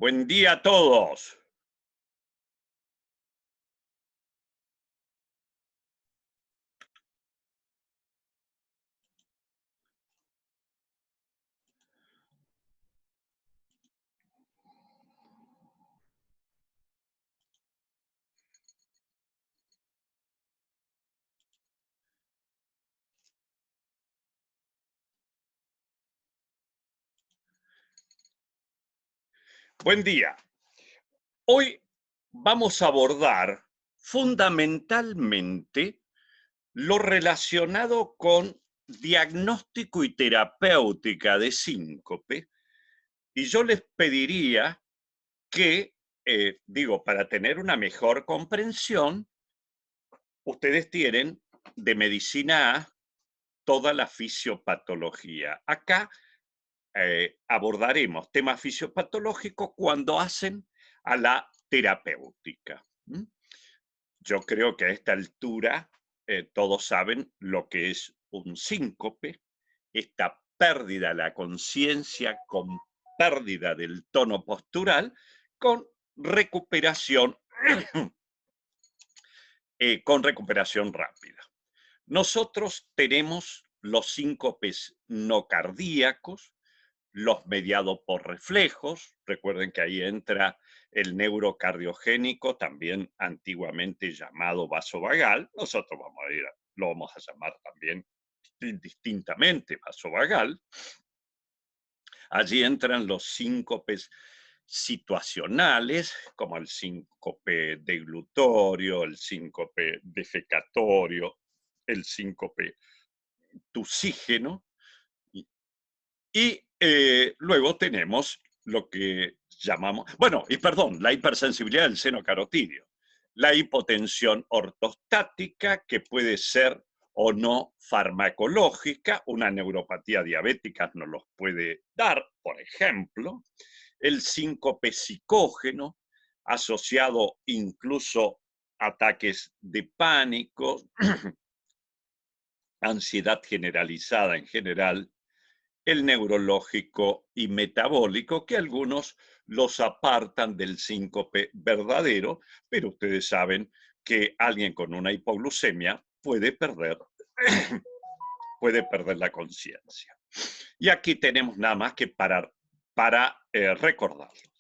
Buen día a todos. Buen día. Hoy vamos a abordar fundamentalmente lo relacionado con diagnóstico y terapéutica de síncope. Y yo les pediría que, para tener una mejor comprensión, ustedes tienen de medicina A toda la fisiopatología. Acá abordaremos temas fisiopatológicos cuando hacen a la terapéutica. Yo creo que a esta altura todos saben lo que es un síncope, esta pérdida de la conciencia con pérdida del tono postural, con recuperación, con recuperación rápida. Nosotros tenemos los síncopes no cardíacos, los mediados por reflejos. Recuerden que ahí entra el neurocardiogénico, también antiguamente llamado vasovagal. Nosotros lo vamos a llamar también distintamente vasovagal. Allí entran los síncopes situacionales, como el síncope deglutorio, el síncope defecatorio, el síncope tusígeno. Y luego tenemos lo que llamamos, la hipersensibilidad del seno carotídeo, la hipotensión ortostática, que puede ser o no farmacológica, una neuropatía diabética nos los puede dar, por ejemplo, el síncope psicógeno, asociado incluso a ataques de pánico, ansiedad generalizada en general, el neurológico y metabólico, que algunos los apartan del síncope verdadero, pero ustedes saben que alguien con una hipoglucemia puede perder, puede perder la conciencia. Y aquí tenemos nada más que para recordarlo.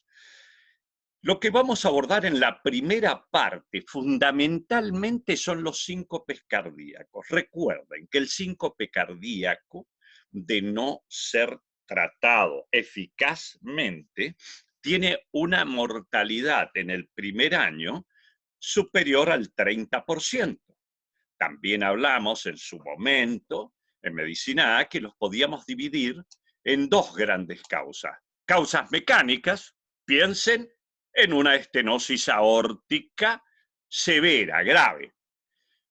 Lo que vamos a abordar en la primera parte fundamentalmente son los síncopes cardíacos. Recuerden que el síncope cardíaco, de no ser tratado eficazmente, tiene una mortalidad en el primer año superior al 30%. También hablamos en su momento, en medicina A, que los podíamos dividir en dos grandes causas. Causas mecánicas, piensen en una estenosis aórtica severa, grave.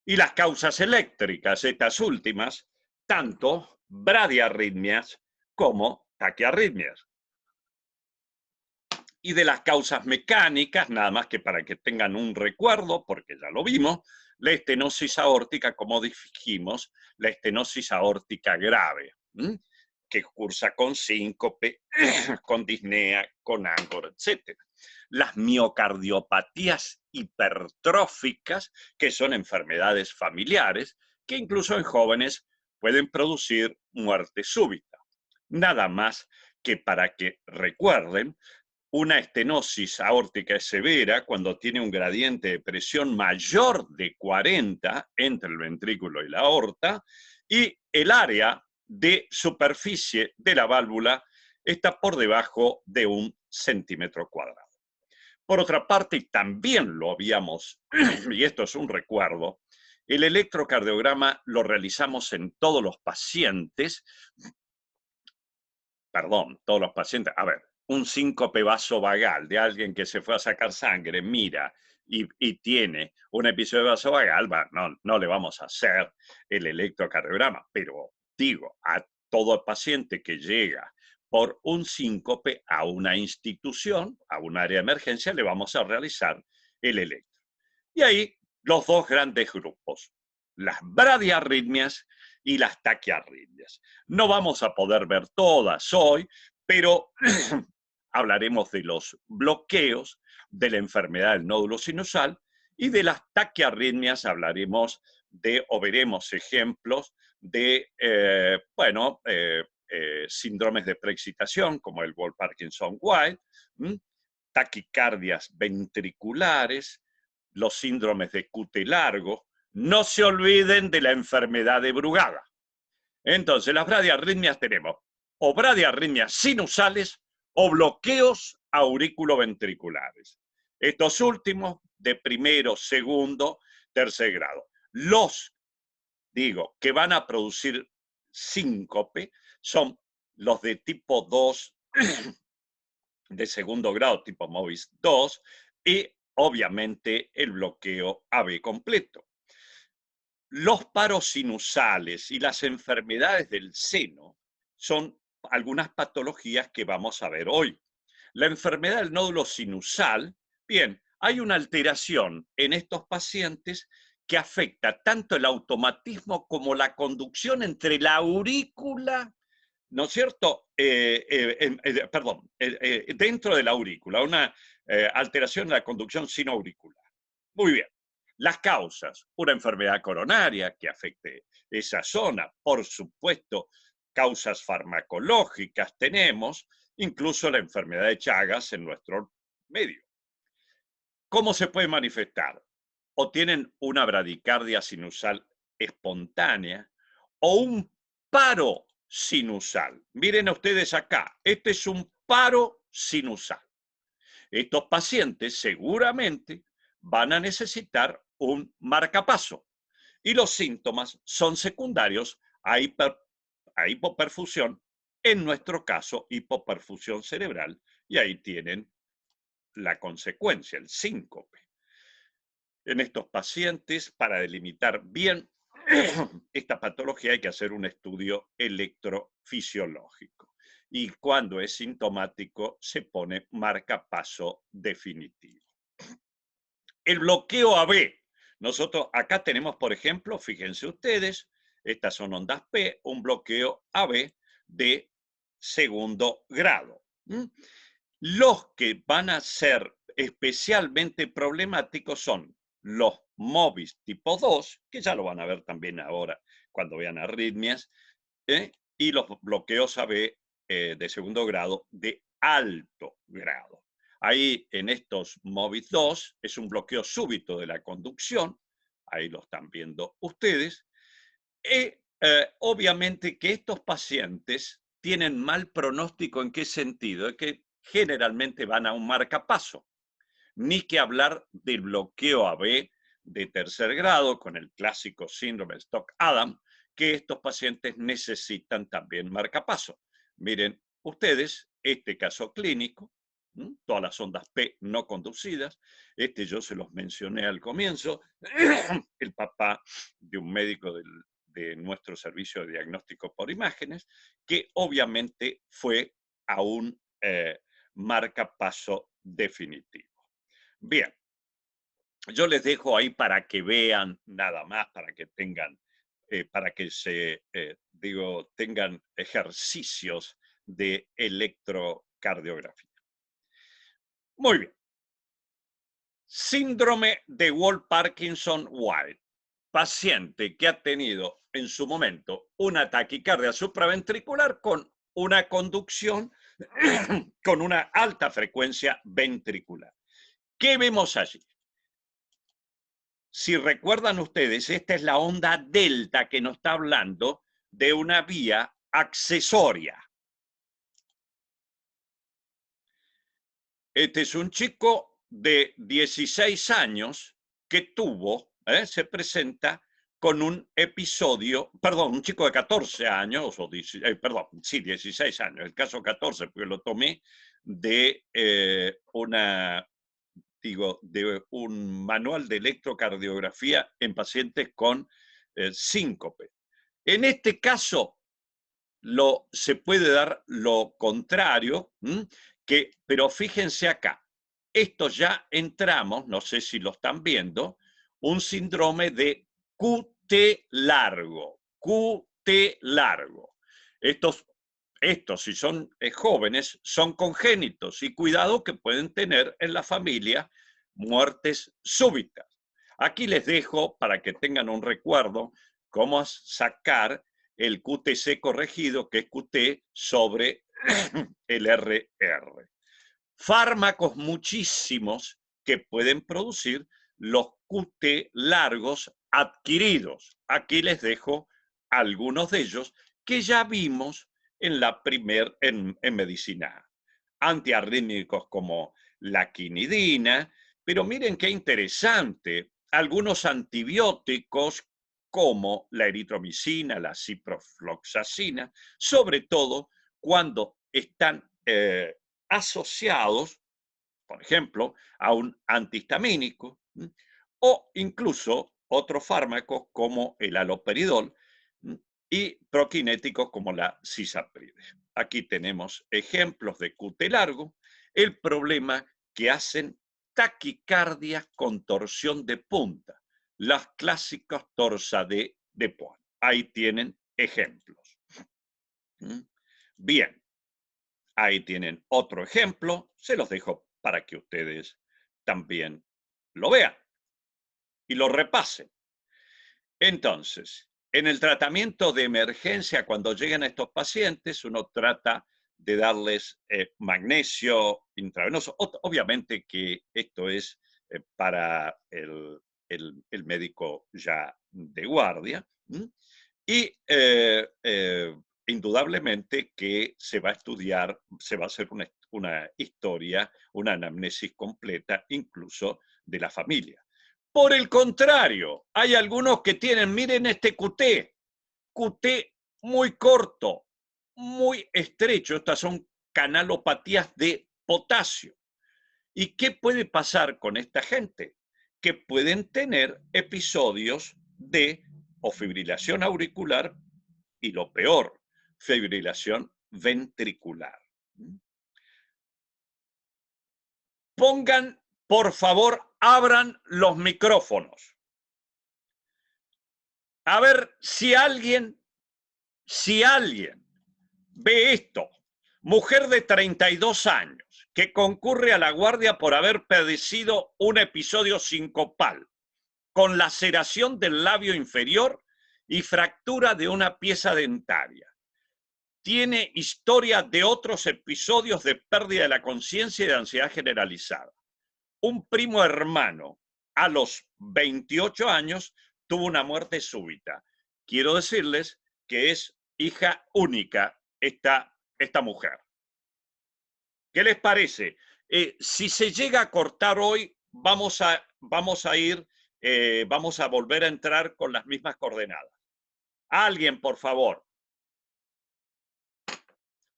Y las causas eléctricas, estas últimas, tanto bradiarritmias como taquiarritmias. Y de las causas mecánicas, nada más que para que tengan un recuerdo, porque ya lo vimos, la estenosis aórtica, como dijimos, la estenosis aórtica grave, que cursa con síncope, con disnea, con ángor, etc. Las miocardiopatías hipertróficas, que son enfermedades familiares, que incluso en jóvenes pueden producir muerte súbita. Nada más que para que recuerden, una estenosis aórtica severa cuando tiene un gradiente de presión mayor de 40 entre el ventrículo y la aorta, y el área de superficie de la válvula está por debajo de 1 centímetro cuadrado. Por otra parte, también lo habíamos, y esto es un recuerdo, el electrocardiograma lo realizamos en todos los pacientes, un síncope vasovagal de alguien que se fue a sacar sangre, mira, y tiene un episodio vasovagal, no le vamos a hacer el electrocardiograma, pero digo, a todo paciente que llega por un síncope a una institución, a un área de emergencia, le vamos a realizar el electro. Y ahí los dos grandes grupos, las bradiarritmias y las taquiarritmias. No vamos a poder ver todas hoy, pero hablaremos de los bloqueos, de la enfermedad del nódulo sinusal y de las taquiarritmias hablaremos de, o veremos ejemplos de, síndromes de preexcitación, como el Wolff-Parkinson-White, taquicardias ventriculares, los síndromes de QT largo. No se olviden de la enfermedad de Brugada. Entonces, las bradiarritmias tenemos o bradiarritmias sinusales o bloqueos auriculoventriculares. Estos últimos de primero, segundo, tercer grado. Los, que van a producir síncope son los de tipo 2 de segundo grado, tipo MOVIS 2, y obviamente el bloqueo AB completo. Los paros sinusales y las enfermedades del seno son algunas patologías que vamos a ver hoy. La enfermedad del nódulo sinusal, bien, hay una alteración en estos pacientes que afecta tanto el automatismo como la conducción entre la aurícula, ¿no es cierto? Dentro de la aurícula, una alteración de la conducción sinoauricular. Muy bien. Las causas, una enfermedad coronaria que afecte esa zona, por supuesto, causas farmacológicas tenemos, incluso la enfermedad de Chagas en nuestro medio. ¿Cómo se puede manifestar? O tienen una bradicardia sinusal espontánea o un paro sinusal. Miren ustedes acá, este es un paro sinusal. Estos pacientes seguramente van a necesitar un marcapaso y los síntomas son secundarios a hipoperfusión, en nuestro caso hipoperfusión cerebral, y ahí tienen la consecuencia, el síncope. En estos pacientes, para delimitar bien esta patología hay que hacer un estudio electrofisiológico. Y cuando es sintomático se pone marcapaso definitivo. El bloqueo AB. Nosotros acá tenemos, por ejemplo, fíjense ustedes, estas son ondas P, un bloqueo AB de segundo grado. Los que van a ser especialmente problemáticos son los MOVIS tipo 2, que ya lo van a ver también ahora cuando vean arritmias, y los bloqueos AB de segundo grado de alto grado. Ahí en estos MOVIS 2 es un bloqueo súbito de la conducción, ahí lo están viendo ustedes, y obviamente que estos pacientes tienen mal pronóstico. ¿En qué sentido? Es que generalmente van a un marcapaso. Ni que hablar del bloqueo AB de tercer grado con el clásico síndrome Stock-Adam, que estos pacientes necesitan también marcapaso. Miren ustedes este caso clínico, todas las ondas P no conducidas, yo se los mencioné al comienzo, el papá de un médico de nuestro servicio de diagnóstico por imágenes, que obviamente fue a un marcapaso definitivo. Bien, yo les dejo ahí para que vean nada más, para que tengan, tengan ejercicios de electrocardiografía. Muy bien. Síndrome de Wolff-Parkinson-White. Paciente que ha tenido en su momento una taquicardia supraventricular con una conducción con una alta frecuencia ventricular. ¿Qué vemos allí? Si recuerdan ustedes, esta es la onda delta que nos está hablando de una vía accesoria. Este es un chico de 16 años que se presenta con un episodio, perdón, un chico de 14 años, 16 años, el caso 14, porque lo tomé de de un manual de electrocardiografía en pacientes con síncope. En este caso, se puede dar lo contrario, pero fíjense acá, esto ya entramos, no sé si lo están viendo, un síndrome de QT largo, QT largo. Estos estos, si son jóvenes, son congénitos y cuidado que pueden tener en la familia muertes súbitas. Aquí les dejo para que tengan un recuerdo cómo sacar el QTC corregido, que es QT sobre el RR. Fármacos muchísimos que pueden producir los QT largos adquiridos. Aquí les dejo algunos de ellos que ya vimos en medicina. Antiarrítmicos como la quinidina, pero miren qué interesante, algunos antibióticos como la eritromicina, la ciprofloxacina, sobre todo cuando están asociados, por ejemplo, a un antihistamínico o incluso otros fármacos como el haloperidol y proquinéticos como la cisapride. Aquí tenemos ejemplos de QT largo. El problema que hacen taquicardia con torsión de punta, las clásicas torsades de Poix. Ahí tienen ejemplos. Bien, ahí tienen otro ejemplo. Se los dejo para que ustedes también lo vean y lo repasen. Entonces, en el tratamiento de emergencia, cuando llegan estos pacientes, uno trata de darles magnesio intravenoso. Obviamente que esto es para el médico ya de guardia. Y indudablemente que se va a estudiar, se va a hacer una historia, una anamnesis completa, incluso de la familia. Por el contrario, hay algunos que tienen, miren este QT muy corto, muy estrecho. Estas son canalopatías de potasio. ¿Y qué puede pasar con esta gente? Que pueden tener episodios de o fibrilación auricular y lo peor, fibrilación ventricular. Pongan, por favor, abran los micrófonos. A ver si alguien ve esto. Mujer de 32 años que concurre a la guardia por haber padecido un episodio sincopal con laceración del labio inferior y fractura de una pieza dentaria. Tiene historia de otros episodios de pérdida de la conciencia y de ansiedad generalizada. Un primo hermano a los 28 años tuvo una muerte súbita. Quiero decirles que es hija única esta mujer. ¿Qué les parece? Si se llega a cortar hoy, vamos a ir, vamos a volver a entrar con las mismas coordenadas. Alguien, por favor.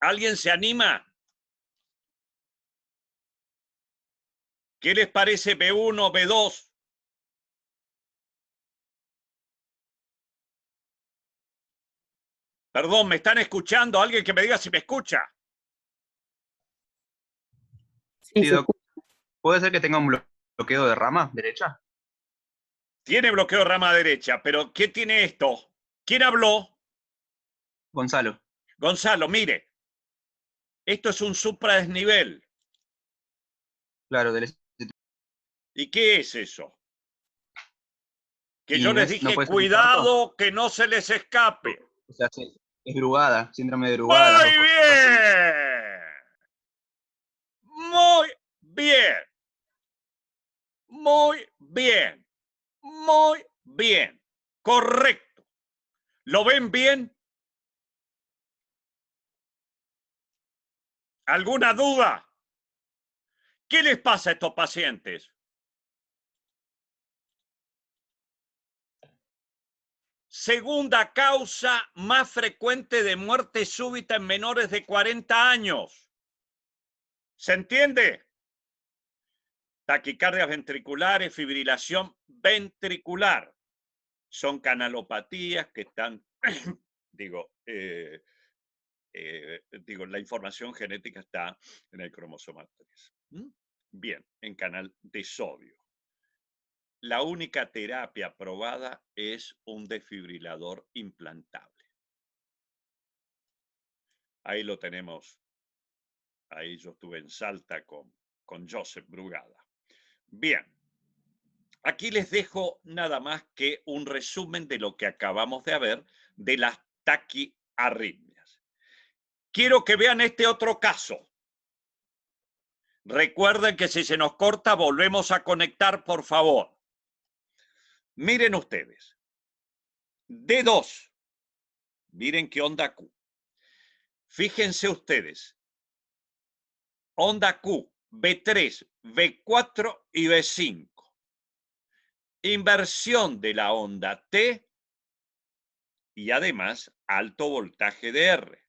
¿Alguien se anima? ¿Qué les parece B1, B2? Perdón, ¿me están escuchando? Alguien que me diga si me escucha. Sí, Doc. ¿Puede ser que tenga un bloqueo de rama derecha? Tiene bloqueo de rama derecha, pero ¿qué tiene esto? ¿Quién habló? Gonzalo. Gonzalo, mire. Esto es un supradesnivel. Claro, ¿Y qué es eso? Que y yo les no dije, puede ser un infarto. cuidado, que no se les escape. O sea, sí, es Brugada, síndrome de Brugada, las Muy dos cosas. bien. Muy bien. Muy bien. Muy bien. Correcto. ¿Lo ven bien? ¿Alguna duda? ¿Qué les pasa a estos pacientes? Segunda causa más frecuente de muerte súbita en menores de 40 años. ¿Se entiende? Taquicardias ventriculares, fibrilación ventricular. Son canalopatías que están, digo, la información genética está en el cromosoma 3. Bien, en canal de sodio. La única terapia probada es un desfibrilador implantable. Ahí lo tenemos. Ahí yo estuve en Salta con Joseph Brugada. Bien. Aquí les dejo nada más que un resumen de lo que acabamos de ver de las taquiarritmias. Quiero que vean este otro caso. Recuerden que si se nos corta, volvemos a conectar, por favor. Miren ustedes. D2. Miren qué onda Q. Fíjense ustedes. Onda Q, B3, B4 y B5. Inversión de la onda T y además alto voltaje de R.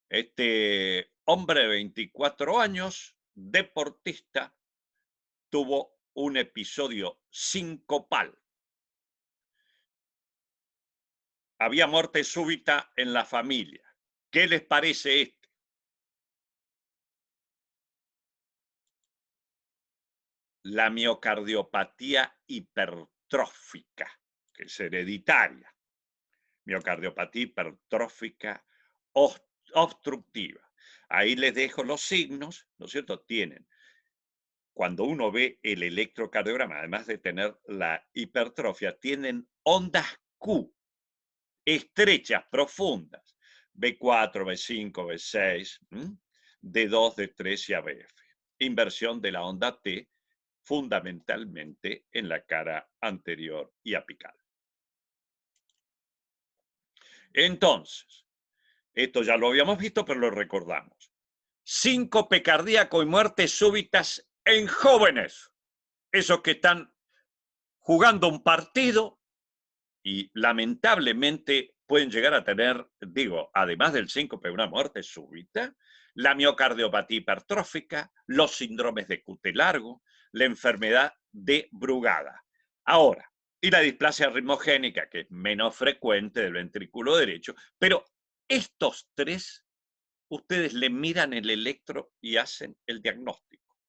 Este hombre de 24 años, deportista, tuvo un episodio sincopal. Había muerte súbita en la familia. ¿Qué les parece esto? La miocardiopatía hipertrófica, que es hereditaria. Miocardiopatía hipertrófica obstructiva. Ahí les dejo los signos, ¿no es cierto? Tienen, cuando uno ve el electrocardiograma, además de tener la hipertrofia, tienen ondas Q, estrechas, profundas, B4, B5, B6, D2, D3 y ABF. Inversión de la onda T, fundamentalmente en la cara anterior y apical. Entonces, esto ya lo habíamos visto, pero lo recordamos. Síncope cardíaco y muertes súbitas en jóvenes. Esos que están jugando un partido y lamentablemente pueden llegar a tener, digo, además del síncope, una muerte súbita, la miocardiopatía hipertrófica, los síndromes de QT largo, la enfermedad de Brugada. Ahora, y la displasia ritmogénica, que es menos frecuente del ventrículo derecho, pero estos tres, ustedes le miran el electro y hacen el diagnóstico.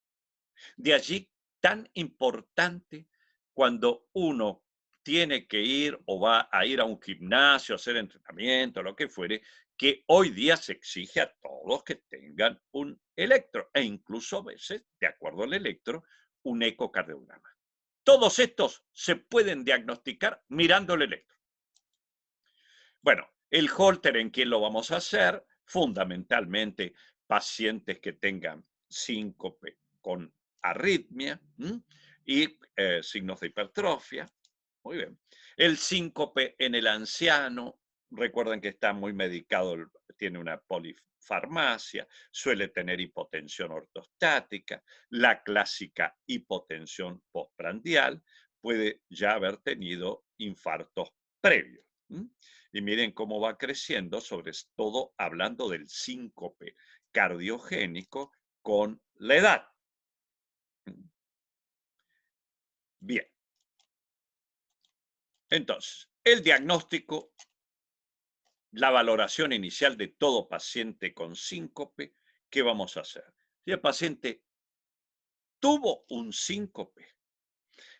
De allí tan importante cuando uno tiene que ir o va a ir a un gimnasio, a hacer entrenamiento, lo que fuere, que hoy día se exige a todos que tengan un electro e incluso a veces, de acuerdo al electro, un ecocardiograma. Todos estos se pueden diagnosticar mirando el electro. Bueno, el Holter, ¿en quién lo vamos a hacer? Fundamentalmente pacientes que tengan síncope con arritmia y signos de hipertrofia. Muy bien. El síncope en el anciano, recuerden que está muy medicado, tiene una polifarmacia, suele tener hipotensión ortostática, la clásica hipotensión postprandial, puede ya haber tenido infartos previos. Y miren cómo va creciendo, sobre todo hablando del síncope cardiogénico con la edad. Bien. Entonces, el diagnóstico, la valoración inicial de todo paciente con síncope, ¿qué vamos a hacer? Si el paciente tuvo un síncope,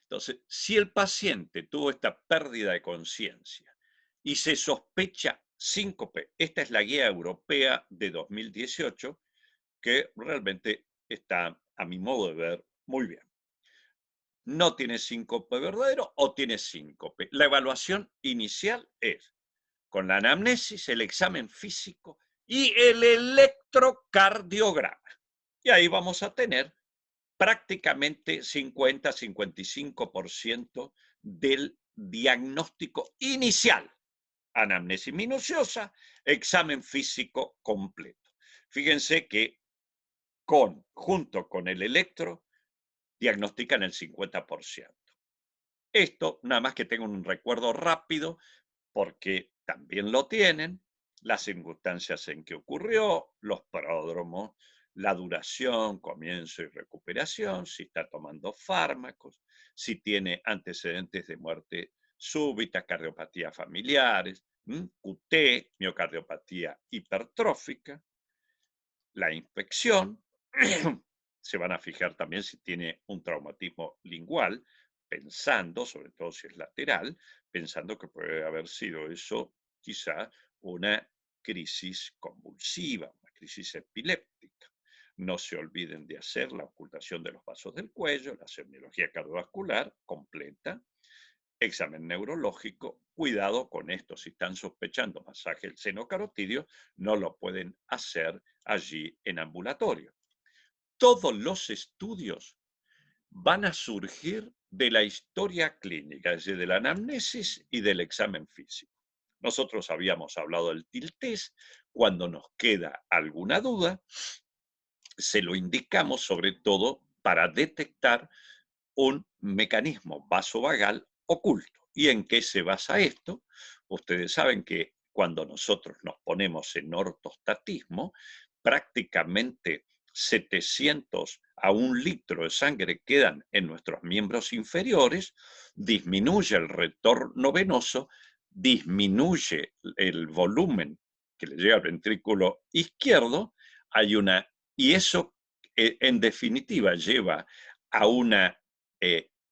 entonces, si el paciente tuvo esta pérdida de conciencia y se sospecha síncope, esta es la guía europea de 2018, que realmente está, a mi modo de ver, muy bien. No tiene síncope verdadero o tiene síncope. La evaluación inicial es con la anamnesis, el examen físico y el electrocardiograma. Y ahí vamos a tener prácticamente 50-55% del diagnóstico inicial. Anamnesis minuciosa, examen físico completo. Fíjense que junto con el electro, diagnostican el 50%. Esto, nada más que tengo un recuerdo rápido, porque también lo tienen, las circunstancias en que ocurrió, los pródromos, la duración, comienzo y recuperación, si está tomando fármacos, si tiene antecedentes de muerte súbita, cardiopatía familiares, QT, miocardiopatía hipertrófica, la infección, se van a fijar también si tiene un traumatismo lingual, pensando, sobre todo si es lateral, pensando que puede haber sido eso quizá una crisis convulsiva, una crisis epiléptica. No se olviden de hacer la ocultación de los vasos del cuello, la semiología cardiovascular completa, examen neurológico, cuidado con esto, si están sospechando masaje del seno carotidio, no lo pueden hacer allí en ambulatorio. Todos los estudios van a surgir de la historia clínica, es decir, de la anamnesis y del examen físico. Nosotros habíamos hablado del TIL-TEST, cuando nos queda alguna duda, se lo indicamos sobre todo para detectar un mecanismo vasovagal oculto. ¿Y en qué se basa esto? Ustedes saben que cuando nosotros nos ponemos en ortostatismo, prácticamente 700 a 1 litro de sangre quedan en nuestros miembros inferiores, disminuye el retorno venoso, disminuye el volumen que le llega al ventrículo izquierdo, y eso en definitiva lleva a una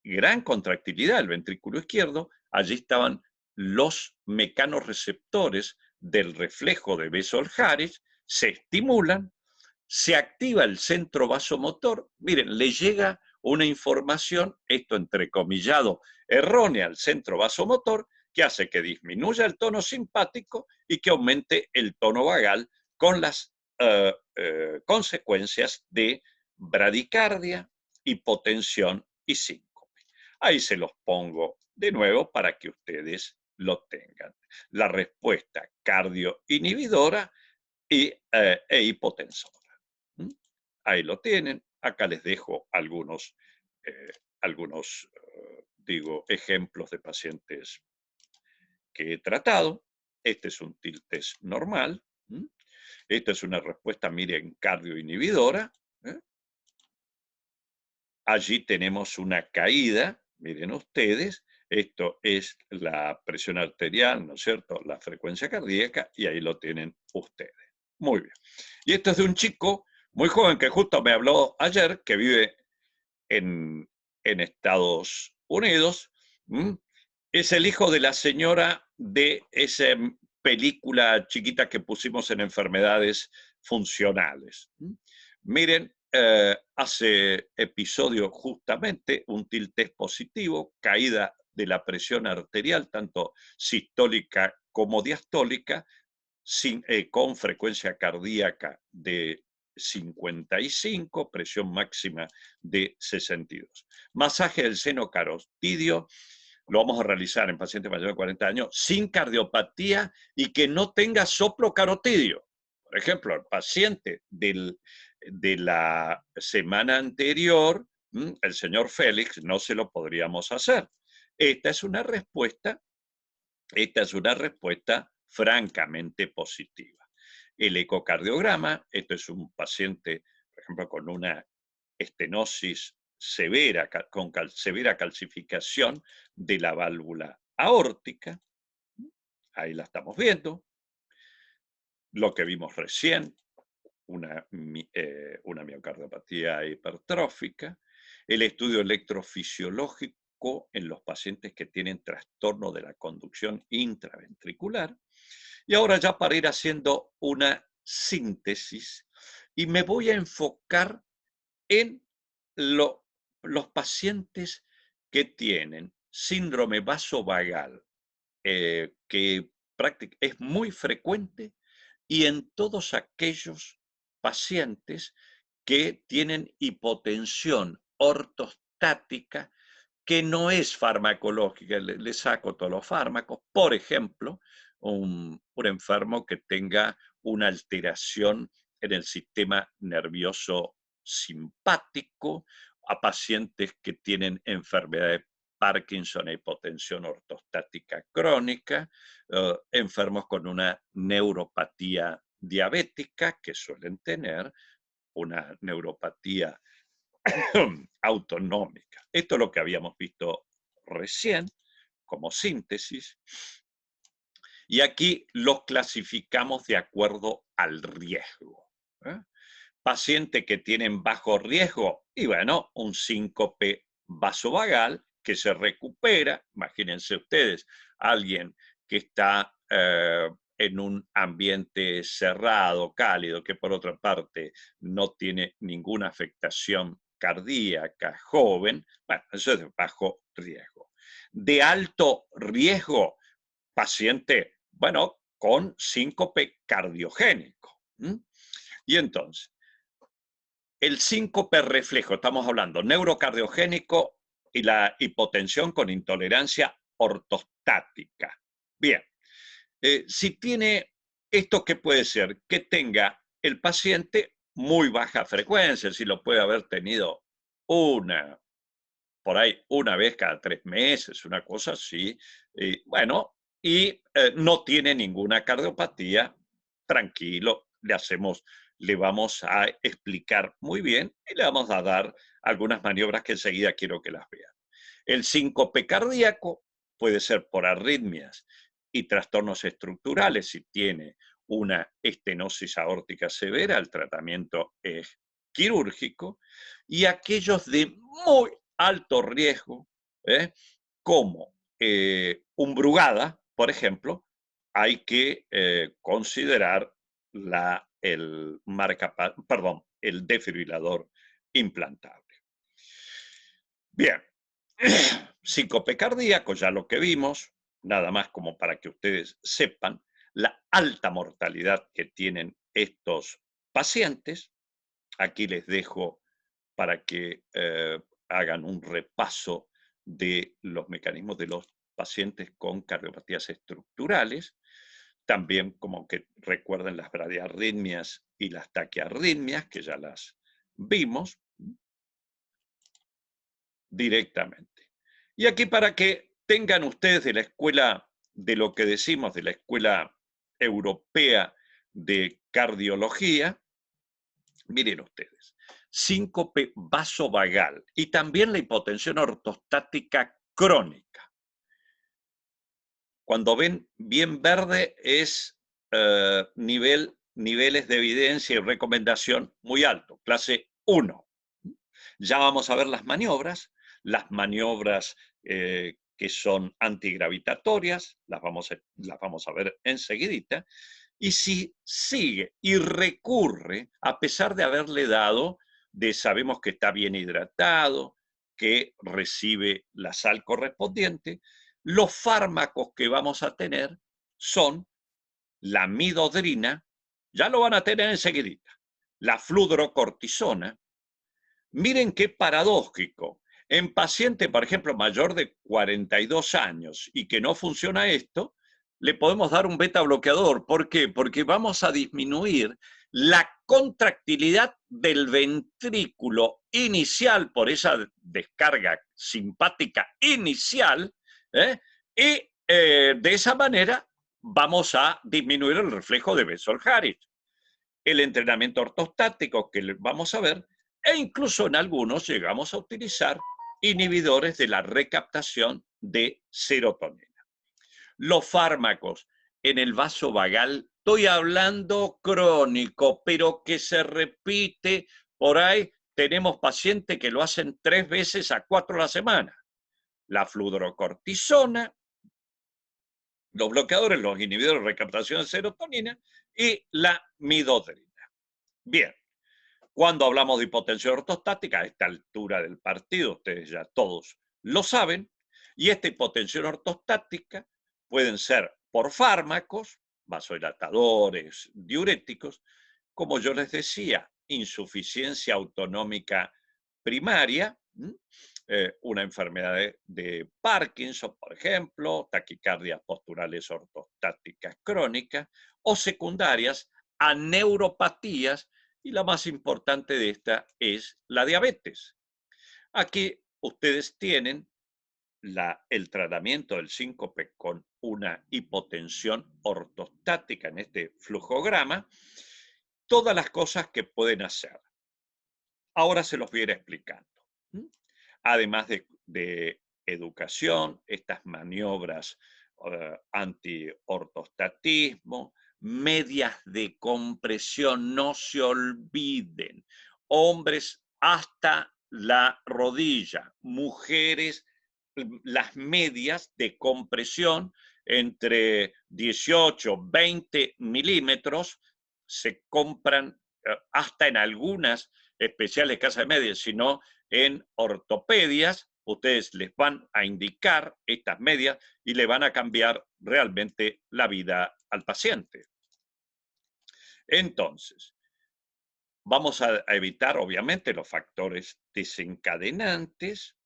gran contractilidad del ventrículo izquierdo. Allí estaban los mecanorreceptores del reflejo de Bessel-Harris, se estimulan, se activa el centro vasomotor. Miren, le llega una información, esto entrecomillado, errónea al centro vasomotor, que hace que disminuya el tono simpático y que aumente el tono vagal con las consecuencias de bradicardia, hipotensión y síncope. Ahí se los pongo de nuevo para que ustedes lo tengan. La respuesta cardioinhibidora e hipotensora. Ahí lo tienen. Acá les dejo algunos ejemplos de pacientes que he tratado. Este es un TIL-TEST normal. Esta es una respuesta, miren, cardioinhibidora. Allí tenemos una caída, miren ustedes, esto es la presión arterial, ¿no es cierto?, la frecuencia cardíaca, y ahí lo tienen ustedes. Muy bien. Y esto es de un chico muy joven que justo me habló ayer, que vive en Estados Unidos. Es el hijo de la señora de esa película chiquita que pusimos en enfermedades funcionales. Miren, hace episodio justamente un TIL-TEST positivo, caída de la presión arterial, tanto sistólica como diastólica, con frecuencia cardíaca de 55, presión máxima de 62. Masaje del seno carotidio lo vamos a realizar en pacientes mayores de 40 años sin cardiopatía y que no tenga soplo carotidio. Por ejemplo, el paciente de la semana anterior, el señor Félix, no se lo podríamos hacer. Esta es una respuesta francamente positiva. El ecocardiograma, esto es un paciente, por ejemplo, con una estenosis severa, con severa calcificación de la válvula aórtica. Ahí la estamos viendo. Lo que vimos recién, una miocardiopatía hipertrófica. El estudio electrofisiológico en los pacientes que tienen trastorno de la conducción intraventricular. Y ahora ya para ir haciendo una síntesis, y me voy a enfocar en los pacientes que tienen síndrome vasovagal, que es muy frecuente, y en todos aquellos pacientes que tienen hipotensión ortostática, que no es farmacológica, le saco todos los fármacos. Por ejemplo, un enfermo que tenga una alteración en el sistema nervioso simpático, a pacientes que tienen enfermedad de Parkinson e hipotensión ortostática crónica, enfermos con una neuropatía diabética, que suelen tener una neuropatía autonómica. Esto es lo que habíamos visto recién como síntesis. Y aquí los clasificamos de acuerdo al riesgo. Pacientes que tienen bajo riesgo, y bueno, un síncope vasovagal que se recupera. Imagínense ustedes, alguien que está en un ambiente cerrado, cálido, que por otra parte no tiene ninguna afectación cardíaca, joven, bueno, eso es de bajo riesgo. De alto riesgo, paciente, bueno, con síncope cardiogénico. Y entonces, el síncope reflejo, estamos hablando neurocardiogénico y la hipotensión con intolerancia ortostática. Bien, si tiene esto, ¿qué puede ser? Que tenga el paciente muy baja frecuencia, si lo puede haber tenido por ahí una vez cada 3 meses, una cosa así. Bueno, y no tiene ninguna cardiopatía, tranquilo, le vamos a explicar muy bien y le vamos a dar algunas maniobras que enseguida quiero que las vean. El síncope cardíaco puede ser por arritmias y trastornos estructurales. Si tiene una estenosis aórtica severa, el tratamiento es quirúrgico. Y aquellos de muy alto riesgo, como un Brugada, por ejemplo, hay que considerar el desfibrilador implantable. Bien, síncope cardíaco, ya lo que vimos, nada más como para que ustedes sepan la alta mortalidad que tienen estos pacientes. Aquí les dejo para que hagan un repaso de los mecanismos de los pacientes con cardiopatías estructurales. También como que recuerden las bradiarritmias y las taquiarritmias, que ya las vimos directamente. Y aquí para que tengan ustedes de la escuela, de lo que decimos, de la Escuela Europea de Cardiología, miren ustedes, síncope vasovagal y también la hipotensión ortostática crónica. Cuando ven bien verde es niveles de evidencia y recomendación muy alto, clase 1. Ya vamos a ver las maniobras que son antigravitatorias, las vamos a ver enseguidita. Y si sigue y recurre, a pesar de haberle dado, sabemos que está bien hidratado, que recibe la sal correspondiente, los fármacos que vamos a tener son la midodrina, ya lo van a tener enseguidita, la fludrocortisona. Miren qué paradójico. En paciente, por ejemplo, mayor de 42 años y que no funciona esto, le podemos dar un beta bloqueador. ¿Por qué? Porque vamos a disminuir la contractilidad del ventrículo inicial por esa descarga simpática inicial, y de esa manera vamos a disminuir el reflejo de Bessel-Harris. El entrenamiento ortostático que vamos a ver, e incluso en algunos llegamos a utilizar inhibidores de la recaptación de serotonina. Los fármacos en el vasovagal, estoy hablando crónico, pero que se repite por ahí. Tenemos pacientes que lo hacen 3 veces a 4 a la semana. La fludrocortisona, los bloqueadores, los inhibidores de recaptación de serotonina y la midodrina. Bien, cuando hablamos de hipotensión ortostática, a esta altura del partido, ustedes ya todos lo saben, y esta hipotensión ortostática pueden ser por fármacos, vasodilatadores, diuréticos, como yo les decía, insuficiencia autonómica primaria, una enfermedad de Parkinson, por ejemplo, taquicardias posturales ortostáticas crónicas, o secundarias a neuropatías, y la más importante de esta es la diabetes. Aquí ustedes tienen el tratamiento del síncope con una hipotensión ortostática en este flujograma, todas las cosas que pueden hacer. Ahora se los voy a ir explicando. Además de educación, estas maniobras anti-ortostatismo, medias de compresión, no se olviden. Hombres hasta la rodilla, mujeres las medias de compresión entre 18, 20 milímetros, se compran hasta en algunas especiales casas de medias, sino en ortopedias. Ustedes les van a indicar estas medias y le van a cambiar realmente la vida al paciente. Entonces, vamos a evitar, obviamente, los factores desencadenantes.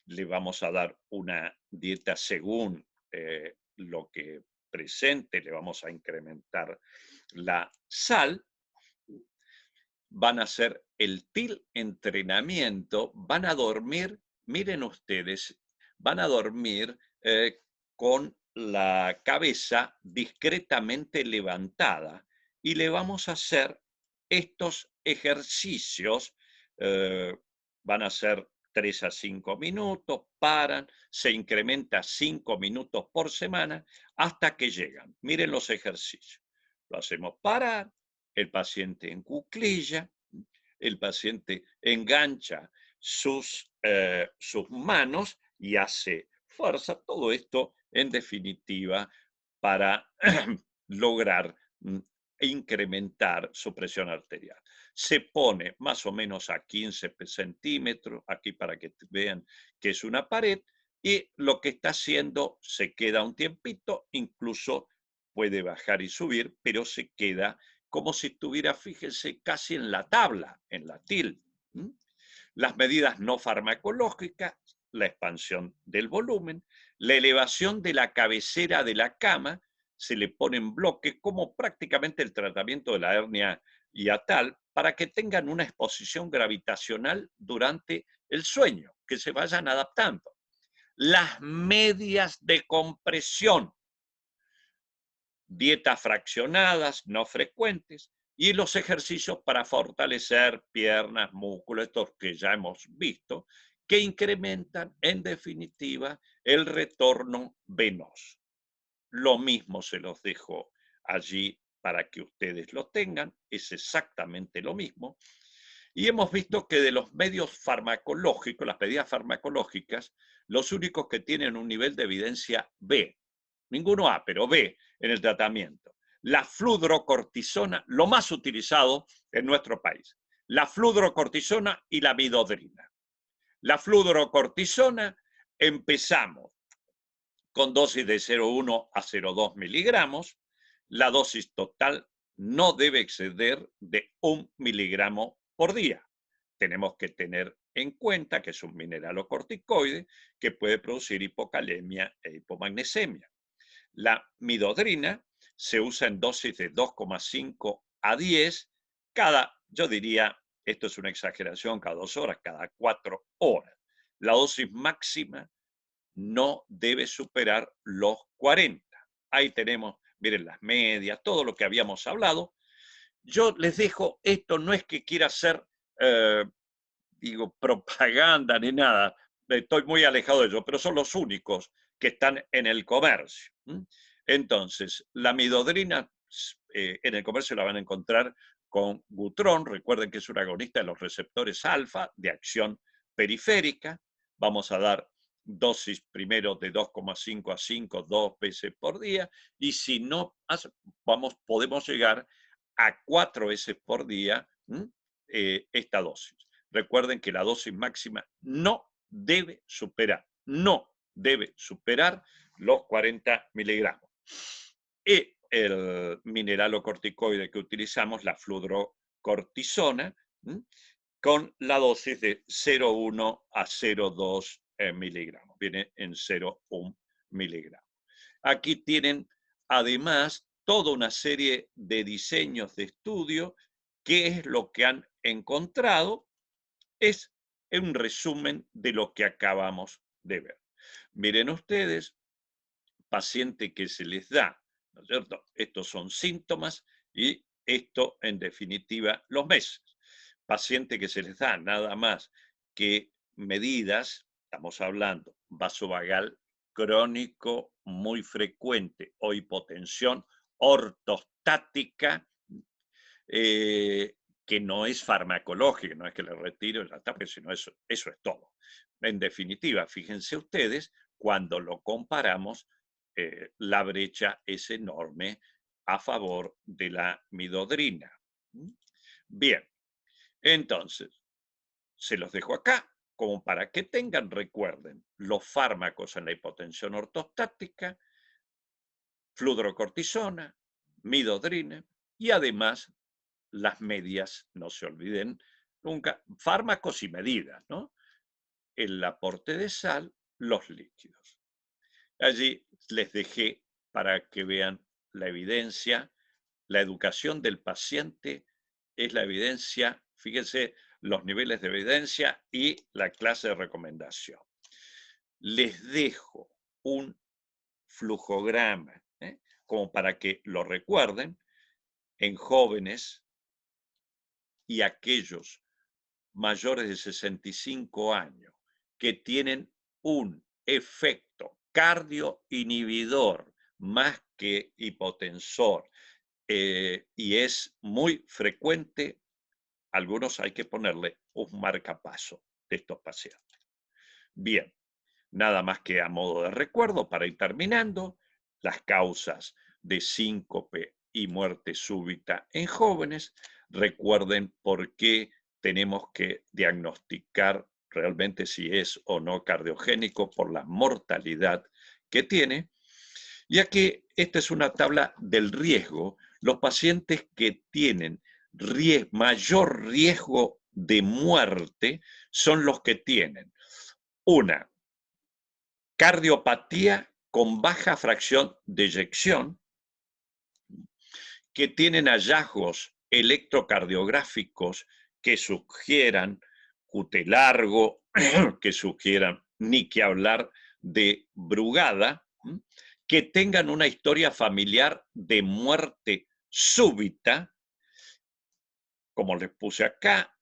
Le vamos a dar una dieta según lo que presente, le vamos a incrementar la sal. Van a hacer el TIL entrenamiento, van a dormir, miren ustedes, van a dormir con la cabeza discretamente levantada y le vamos a hacer estos ejercicios, van a ser 3 a 5 minutos, paran, se incrementa 5 minutos por semana hasta que llegan. Miren los ejercicios. Lo hacemos parar, el paciente en cuclilla, el paciente engancha sus manos y hace fuerza. Todo esto, en definitiva, para lograr incrementar su presión arterial. Se pone más o menos a 15 centímetros, aquí para que vean que es una pared, y lo que está haciendo se queda un tiempito, incluso puede bajar y subir, pero se queda como si estuviera, fíjense, casi en la tabla, en la TIL. Las medidas no farmacológicas, la expansión del volumen, la elevación de la cabecera de la cama, se le pone en bloque como prácticamente el tratamiento de la hernia hiatal para que tengan una exposición gravitacional durante el sueño, que se vayan adaptando. Las medias de compresión, dietas fraccionadas, no frecuentes, y los ejercicios para fortalecer piernas, músculos, estos que ya hemos visto, que incrementan en definitiva el retorno venoso. Lo mismo se los dejo allí para que ustedes lo tengan, es exactamente lo mismo. Y hemos visto que de los medios farmacológicos, las medidas farmacológicas, los únicos que tienen un nivel de evidencia B, ninguno A, pero B en el tratamiento. La fludrocortisona, lo más utilizado en nuestro país. La fludrocortisona y la midodrina. La fludrocortisona empezamos con dosis de 0,1 a 0,2 miligramos. La dosis total no debe exceder de 1 miligramo por día. Tenemos que tener en cuenta que es un mineralocorticoide que puede producir hipocalemia e hipomagnesemia. La midodrina se usa en dosis de 2,5 a 10 yo diría, esto es una exageración, cada 2 horas, cada 4 horas. La dosis máxima no debe superar los 40. Ahí tenemos, miren, las medias, todo lo que habíamos hablado. Yo les dejo, esto no es que quiera hacer, propaganda ni nada, estoy muy alejado de ello, pero son los únicos que están en el comercio. Entonces, la midodrina en el comercio la van a encontrar con Butrón, recuerden que es un agonista de los receptores alfa de acción periférica. Vamos a dar dosis primero de 2,5 a 5, 2 veces por día, y si no, podemos llegar a 4 veces por día esta dosis. Recuerden que la dosis máxima no debe superar los 40 miligramos. Y el mineralocorticoide que utilizamos, la fludrocortisona, con la dosis de 0,1 a 0,2 miligramos. Viene en 0,1 miligramos. Aquí tienen además toda una serie de diseños de estudio. ¿Qué es lo que han encontrado? Es un resumen de lo que acabamos de ver. Miren ustedes, paciente que se les da, ¿no es cierto? Estos son síntomas y esto, en definitiva, los meses. Paciente que se les da nada más que medidas, estamos hablando vasovagal crónico muy frecuente o hipotensión ortostática, que no es farmacológica, no es que le retiro la tapa, sino eso es todo. En definitiva, fíjense ustedes, cuando lo comparamos la brecha es enorme a favor de la midodrina. Bien, entonces, se los dejo acá como para que recuerden, los fármacos en la hipotensión ortostática, fludrocortisona, midodrina y además las medias, no se olviden nunca, fármacos y medidas, ¿no? El aporte de sal, los líquidos. Allí les dejé para que vean la evidencia. La educación del paciente es la evidencia, fíjense los niveles de evidencia y la clase de recomendación. Les dejo un flujograma, como para que lo recuerden, en jóvenes y aquellos mayores de 65 años que tienen un efecto cardioinhibidor más que hipotensor y es muy frecuente, algunos hay que ponerle un marcapaso de estos pacientes. Bien, nada más que a modo de recuerdo para ir terminando, las causas de síncope y muerte súbita en jóvenes. Recuerden por qué tenemos que diagnosticar realmente si es o no cardiogénico por la mortalidad que tiene. Y aquí esta es una tabla del riesgo. Los pacientes que tienen mayor riesgo de muerte son los que tienen una cardiopatía con baja fracción de eyección, que tienen hallazgos electrocardiográficos que sugieran QT largo, que sugieran ni que hablar de Brugada, que tengan una historia familiar de muerte súbita, como les puse acá,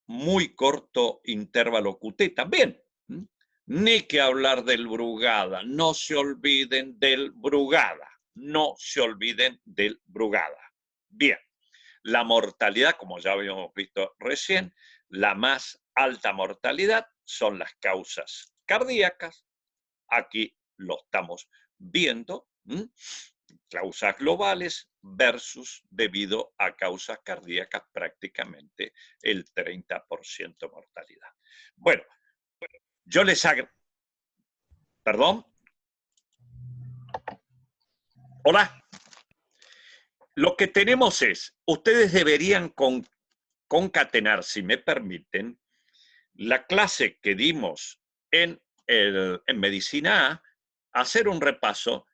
muy corto intervalo QT también. Ni que hablar del Brugada, no se olviden del Brugada, no se olviden del Brugada. Bien, la mortalidad, como ya habíamos visto recién, la más alta mortalidad son las causas cardíacas. Aquí lo estamos viendo, causas globales versus debido a causas cardíacas prácticamente el 30% mortalidad. Bueno, yo les agradezco. ¿Perdón? Hola. Lo que tenemos es, ustedes deberían concatenar, si me permiten, la clase que dimos en Medicina A, hacer un repaso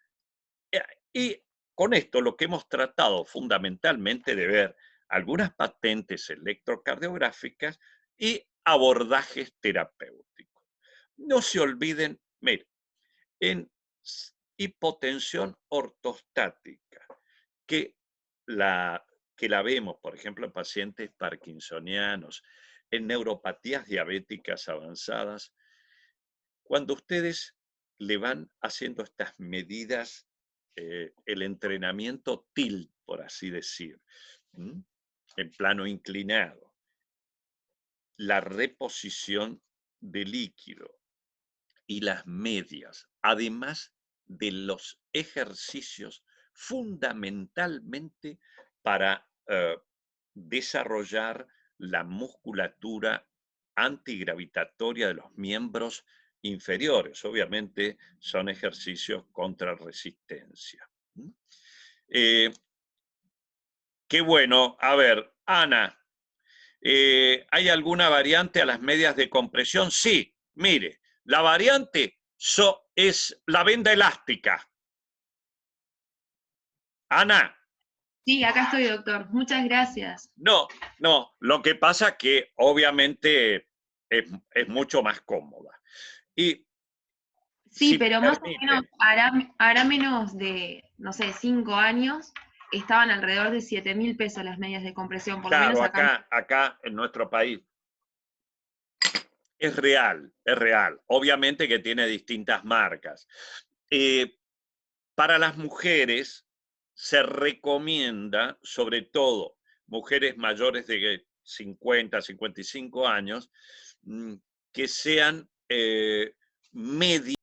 y con esto lo que hemos tratado fundamentalmente de ver algunas patentes electrocardiográficas y abordajes terapéuticos. No se olviden, miren, en hipotensión ortostática, que la vemos, por ejemplo, en pacientes parkinsonianos, en neuropatías diabéticas avanzadas, cuando ustedes le van haciendo estas medidas, el entrenamiento TIL, por así decir, en plano inclinado, la reposición de líquido y las medias, además de los ejercicios fundamentalmente para desarrollar la musculatura antigravitatoria de los miembros inferiores. Obviamente son ejercicios contra resistencia. Qué bueno. A ver, Ana, ¿hay alguna variante a las medias de compresión? Sí, mire, la variante es la venda elástica. Ana. Sí, acá estoy, doctor. Muchas gracias. No, lo que pasa es que obviamente es mucho más cómoda. Y sí, si pero más o menos hará menos de, no sé, 5 años, estaban alrededor de 7.000 pesos las medias de compresión, por lo menos acá. Acá en nuestro país. Es real, es real. Obviamente que tiene distintas marcas. Para las mujeres se recomienda, sobre todo mujeres mayores de 50, 55 años, que sean medias